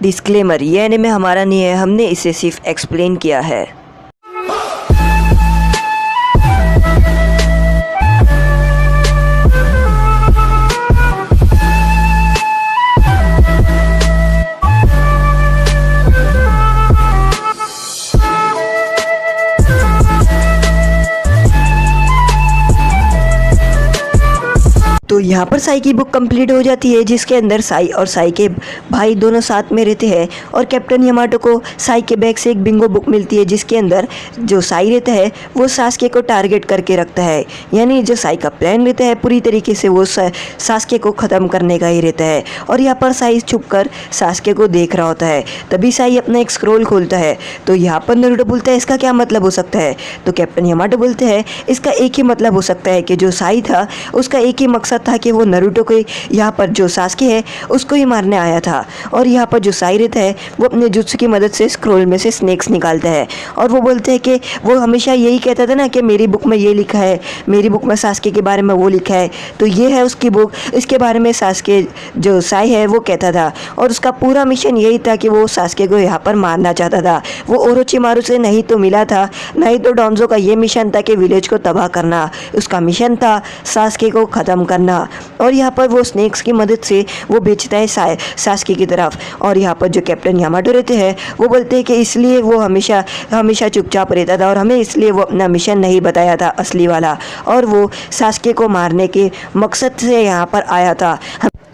Disclaimer, ये anime हमारा नहीं है, हमने इसे सिर्फ एक्सप्लेन किया है। तो यहाँ पर साई की बुक कंप्लीट हो जाती है, जिसके अंदर साई और साई के भाई दोनों साथ में रहते हैं और कैप्टन यामाटो को साई के बैग से एक बिंगो बुक मिलती है, जिसके अंदर जो साई रहता है वो सास्के को टारगेट करके रखता है। यानी जो साई का प्लान रहता है पूरी तरीके से वो सास्के को ख़त्म करने का ही रहता है। और यहाँ पर साई छुप कर सास्के को देख रहा होता है। तभी साई अपना एक स्क्रोल खोलता है। तो यहाँ पर नारुतो बोलता है इसका क्या मतलब हो सकता है। तो कैप्टन यामाटो बोलते हैं इसका एक ही मतलब हो सकता है कि जो साई था उसका एक ही मकसद था कि वो नारुतो को यहाँ पर जो सास्के है उसको ही मारने आया था। और यहाँ पर जो साई रहता है वो अपने जुत्सु की मदद से स्क्रोल में से स्नेक्स निकालता है और वो बोलते हैं कि वो हमेशा यही कहता था ना कि मेरी बुक में ये लिखा है, मेरी बुक में सास्के के बारे में वो लिखा है, तो ये है उसकी बुक, इसके बारे में सास्के जो साई है वो कहता था। और उसका पूरा मिशन यही था कि वो सास्के को यहाँ पर मारना चाहता था। वो ओरोचिमारू से नहीं तो मिला था, नहीं तो डोंजो का ये मिशन था कि विलेज को तबाह करना। उसका मिशन था सास्के को ख़त्म करना। और यहाँ पर वो स्नेक्स की मदद से वो बेचता है सास्के की तरफ। और यहाँ पर जो कैप्टन यामाटो रहते हैं वो बोलते हैं कि इसलिए वो हमेशा चुपचाप रहता था और हमें इसलिए वो अपना मिशन नहीं बताया था असली वाला, और वो सास्के को मारने के मकसद से यहाँ पर आया था।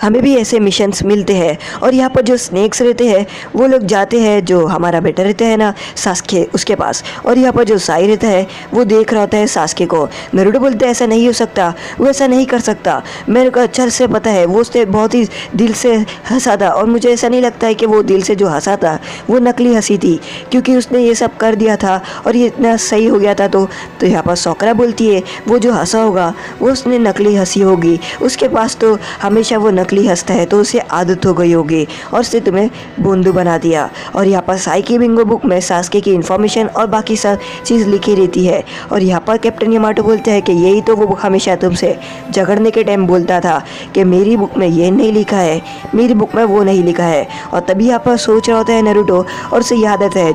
हमें भी ऐसे मिशंस मिलते हैं। और यहाँ पर जो स्नेक्स रहते हैं वो लोग जाते हैं, जो हमारा बेटा रहता है ना सास्के, उसके पास। और यहाँ पर जो साई रहता है वो देख रहा होता है सास्के को। नारुतो बोलते हैं ऐसा नहीं हो सकता, वो ऐसा नहीं कर सकता, मेरे को अच्छा से पता है, वो उससे बहुत ही दिल से हंसा था और मुझे ऐसा नहीं लगता है कि वो दिल से जो हंसा था वो नकली हंसी थी, क्योंकि उसने ये सब कर दिया था और ये इतना सही हो गया था। तो यहाँ पर सोकरा बोलती है वो जो हंसा होगा वो उसने नकली हंसी होगी, उसके पास तो हमेशा वो नकली हंसता है तो उसे आदत हो गई होगी और उसने तुम्हें बोंदू बना दिया। और यहाँ पर साई की बिंगो बुक में सास्के की इन्फॉर्मेशन और बाकी सब चीज़ लिखी रहती है। और यहाँ पर कैप्टन यामाटो बोलते हैं कि यही तो वो हमेशा तुमसे झगड़ने के टाइम बोलता था कि मेरी बुक में ये नहीं लिखा है, मेरी बुक में वो नहीं लिखा है। और तभी यहाँ पर सोच रहा होता है नारुतो और उसे याद आता है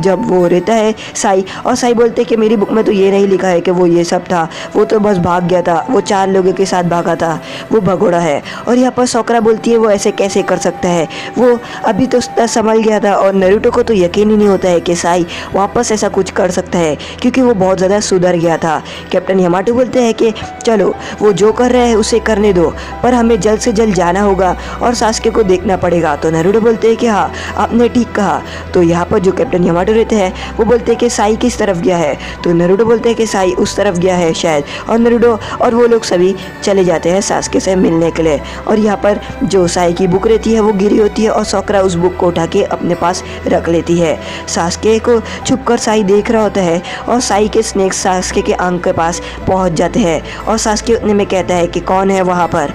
जब वो रहता है साई, और साई बोलते हैं कि मेरी बुक में तो ये नहीं लिखा है कि वो ये सब था, वो तो बस भाग गया था, वो 4 लोगों के साथ भागा था, वो भगोड़ा है। और यहाँ पर सोकरा बोलती है वो ऐसे कैसे कर सकता है, वो अभी तो संभल गया था। और नारुतो को तो यकीन ही नहीं होता है कि साई वापस ऐसा कुछ कर सकता है, क्योंकि वो बहुत ज़्यादा सुधर गया था। कैप्टन यामाटो बोलते हैं कि चलो वो जो कर रहा है उसे करने दो, पर हमें जल्द से जल्द जाना होगा और सास्के को देखना पड़ेगा। तो नारुतो बोलते हैं कि हाँ आपने ठीक कहा। तो यहाँ पर जो कैप्टन यामाटो रहते हैं वो बोलते हैं कि साई किस तरफ गया है। तो नारुतो बोलते हैं कि साई उस तरफ गया है शायद। और नारुतो और वो लोग सभी चले जाते हैं सास्के से मिलने के लिए। और यहाँ पर जो साई की बुक रहती है वो गिरी होती है और सोकरा उस बुक को उठा के अपने पास रख लेती है। सास्के को छुपकर साई देख रहा होता है और साई के स्नेक्स सास्के के आंख के पास पहुंच जाते हैं और सास्के उतने में कहता है कि कौन है वहाँ पर।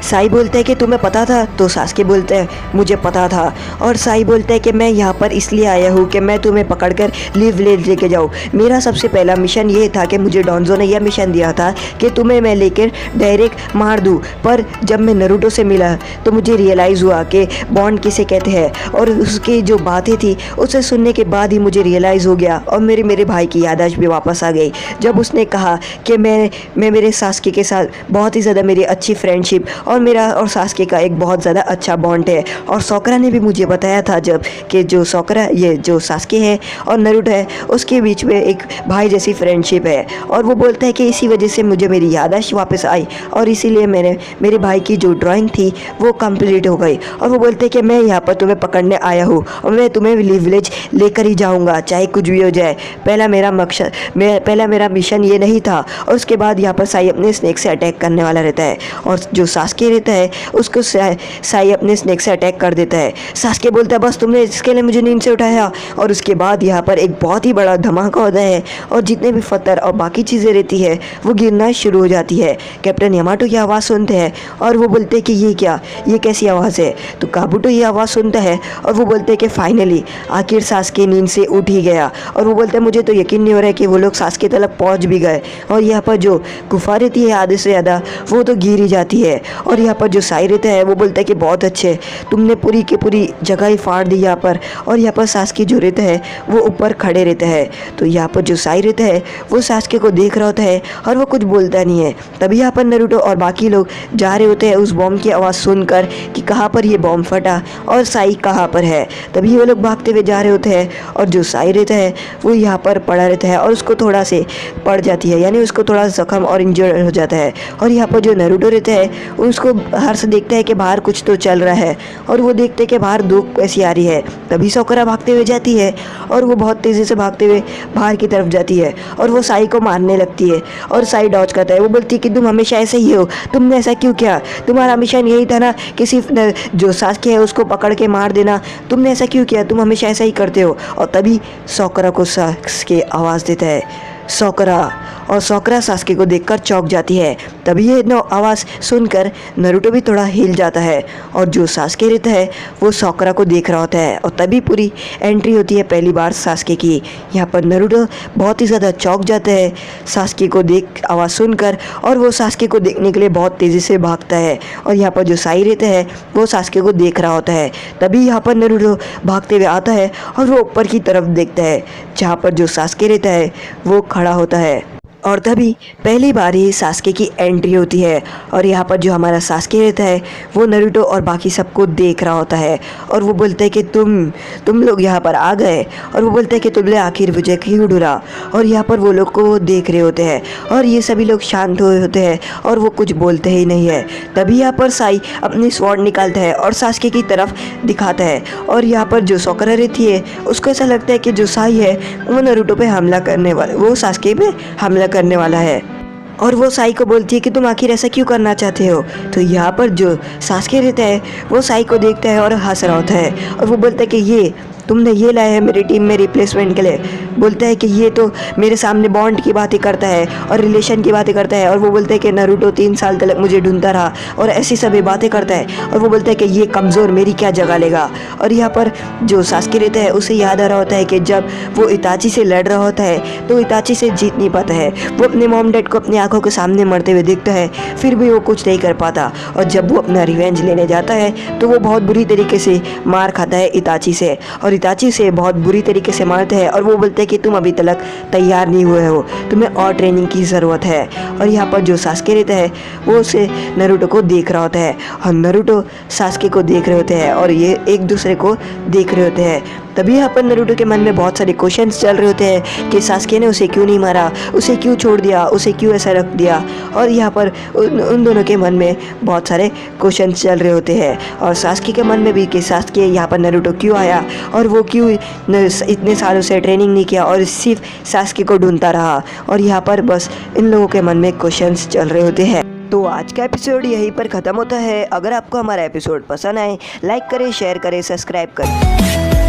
साई बोलता है कि तुम्हें पता था। तो सास्के बोलता है मुझे पता था। और साई बोलता है कि मैं यहाँ पर इसलिए आया हूँ कि मैं तुम्हें पकड़कर लीव लेके जाऊँ। मेरा सबसे पहला मिशन ये था कि मुझे डोंजो ने यह मिशन दिया था कि तुम्हें मैं लेकर डायरेक्ट मार दूँ, पर जब मैं नारुतो से मिला तो मुझे रियलाइज़ हुआ कि बॉन्ड किसे कहते हैं। और उसकी जो बातें थी उसे सुनने के बाद ही मुझे रियलाइज़ हो गया और मेरे भाई की याददाश्त भी वापस आ गई, जब उसने कहा कि मैं मेरे सास्के के साथ बहुत ही ज़्यादा मेरी अच्छी फ्रेंडशिप और मेरा और सास्के का एक बहुत ज़्यादा अच्छा बॉन्ड है। और सोकरा ने भी मुझे बताया था जब कि जो सोकरा ये जो सास्के है और नारुतो है उसके बीच में एक भाई जैसी फ्रेंडशिप है। और वो बोलता है कि इसी वजह से मुझे मेरी याददाश्त वापस आई और इसीलिए मैंने मेरे भाई की जो ड्राइंग थी वो कंप्लीट हो गई। और वो बोलते हैं कि मैं यहाँ पर तुम्हें पकड़ने आया हूँ और मैं तुम्हें विलेज लेकर ही जाऊँगा चाहे कुछ भी हो जाए। पहला मेरा मिशन ये नहीं था। और उसके बाद यहाँ पर साई अपने स्नेक से अटैक करने वाला रहता है और जो सास्के रहता है उसको साई अपने स्नेक से अटैक कर देता है। सास्के बोलता है बस तुमने इसके लिए मुझे नींद से उठाया। और उसके बाद यहाँ पर एक बहुत ही बड़ा धमाका होता है और जितने भी पत्थर और बाकी चीज़ें रहती है वो गिरना शुरू हो जाती है। कैप्टन यामाटो की आवाज़ सुनते हैं और वो बोलते हैं कि ये क्या, ये कैसी आवाज़ है। तो काबुटो ये आवाज़ सुनता है और वो बोलते हैं कि फाइनली आखिर सास्के नींद से उठ ही गया। और वो बोलते हैं मुझे तो यकीन नहीं हो रहा है कि वो लोग सास्के तक पहुँच भी गए। और यहाँ पर जो गुफा रहती है आधे से ज़्यादा वो तो गिर ही जाती है और यहाँ पर जो साई रहता है वो बोलता है कि बहुत अच्छे, तुमने पूरी की पूरी जगह ही फाड़ दी यहाँ पर। और यहाँ पर सास्के जो रहता है वो ऊपर खड़े रहता है। तो यहाँ पर जो साई रहता है वो सास्के को देख रहा होता है और वो कुछ बोलता नहीं है। तभी यहाँ पर नारुतो और बाकी लोग जा रहे होते हैं उस बॉम्ब की आवाज़ सुनकर कि कहाँ पर ये बॉम्ब फटा और साई कहाँ पर है। तभी वो लोग भागते हुए जा रहे होते हैं और जो साई रहता है वो यहाँ पर पड़ा रहता है और उसको थोड़ा से पड़ जाती है, यानी उसको थोड़ा जख्म और इंजर्ड हो जाता है। और यहाँ पर जो नारुतो रहता है उसको बाहर से देखता है कि बाहर कुछ तो चल रहा है और वो देखते हैं कि बाहर धूप कैसी आ रही है। तभी साकुरा भागते हुए जाती है और वो बहुत तेज़ी से भागते हुए बाहर की तरफ जाती है और वो साई को मारने लगती है और साई डॉज करता है। वो बोलती है कि तुम हमेशा ऐसे ही हो, तुमने ऐसा क्यों किया, तुम्हारा मिशन यही था ना कि सिर्फ जो सास्के है उसको पकड़ के मार देना, तुमने ऐसा क्यों किया, तुम हमेशा ऐसा ही करते हो। और तभी साकुरा को सास्के आवाज़ देता है, साकुरा। और साकुरा सास्के को देखकर चौंक जाती है। तभी ये आवाज़ सुनकर नारुतो भी थोड़ा हिल जाता है और जो सास्के रहता है वो साकुरा को देख रहा होता है। और तभी पूरी एंट्री होती है पहली बार सास्के की। यहाँ पर नारुतो बहुत ही ज़्यादा चौंक जाता है सास्के को देख आवाज़ सुनकर और वो सास्के को देखने के लिए बहुत तेज़ी से भागता है। और यहाँ पर जो साई रहता है वो सास्के को देख रहा होता है। तभी यहाँ पर नारुतो भागते हुए आता है और वो ऊपर की तरफ देखता है जहाँ पर जो सास्के रहता है वो खड़ा होता है। और तभी पहली बार ही सास्के की एंट्री होती है और यहाँ पर जो हमारा सास्के रहता है वो नारुतो और बाकी सबको देख रहा होता है और वो बोलता है कि तुम लोग यहाँ पर आ गए। और वो बोलता है कि तुमने आखिर मुझे क्यों ढूंढा। और यहाँ पर वो लोग को देख रहे होते हैं और ये सभी लोग शांत हुए होते हैं और वो कुछ बोलते ही नहीं है। तभी यहाँ पर साई अपनी स्वॉर्ड निकालता है और सास्के की तरफ दिखाता है और यहाँ पर जो साकुरा रहती है उसको ऐसा लगता है कि जो साई है वो नारुतो पे हमला करने वाला, वो सास्के पे हमला करने वाला है। और वो साई को बोलती है कि तुम आखिर ऐसा क्यों करना चाहते हो। तो यहाँ पर जो सास्के रहता है वो साई को देखता है और हंस रहा होता है और वो बोलता है कि ये तुमने ये लाया है मेरी टीम में रिप्लेसमेंट के लिए। बोलता है कि ये तो मेरे सामने बॉन्ड की बातें करता है और रिलेशन की बातें करता है। और वो बोलता है कि नारुतो 3 साल तक मुझे ढूंढता रहा और ऐसी सभी बातें करता है। और वो बोलता है कि ये कमज़ोर मेरी क्या जगह लेगा। और यहाँ पर जो सास्के रहता है उसे याद आ रहा होता है कि जब वो इताची से लड़ रहा होता है तो इताची से जीत नहीं पाता है। वो अपने मॉम डैड को अपनी आंखों के सामने मरते हुए देखता है, फिर भी वो कुछ नहीं कर पाता। और जब वो अपना रिवेंज लेने जाता है तो वो बहुत बुरी तरीके से मार खाता है इताची से और इताची से बहुत बुरी तरीके से मारते हैं। और वो बोलते हैं कि तुम अभी तक तैयार नहीं हुए हो, तुम्हें और ट्रेनिंग की ज़रूरत है। और यहाँ पर जो सास्के रहता है वो उसे नारुतो को देख रहा होता है और नारुतो सास्के को देख रहे होते हैं और ये एक दूसरे को देख रहे होते हैं। तभी यहाँ पर नारुतो के मन में बहुत सारे क्वेश्चंस चल रहे होते हैं कि सास्के ने उसे क्यों नहीं मारा, उसे क्यों छोड़ दिया, उसे क्यों ऐसा रख दिया। और यहाँ पर उन दोनों के मन में बहुत सारे क्वेश्चंस चल रहे होते हैं और सास्के के मन में भी कि सास्के यहाँ पर नारुतो क्यों आया और वो क्यों इतने सालों से ट्रेनिंग नहीं किया और सिर्फ सास्के को ढूंढता रहा। और यहाँ पर बस इन लोगों के मन में क्वेश्चंस चल रहे होते हैं। तो आज का एपिसोड यहीं पर ख़त्म होता है। अगर आपको हमारा एपिसोड पसंद आए लाइक करें, शेयर करें, सब्सक्राइब करें।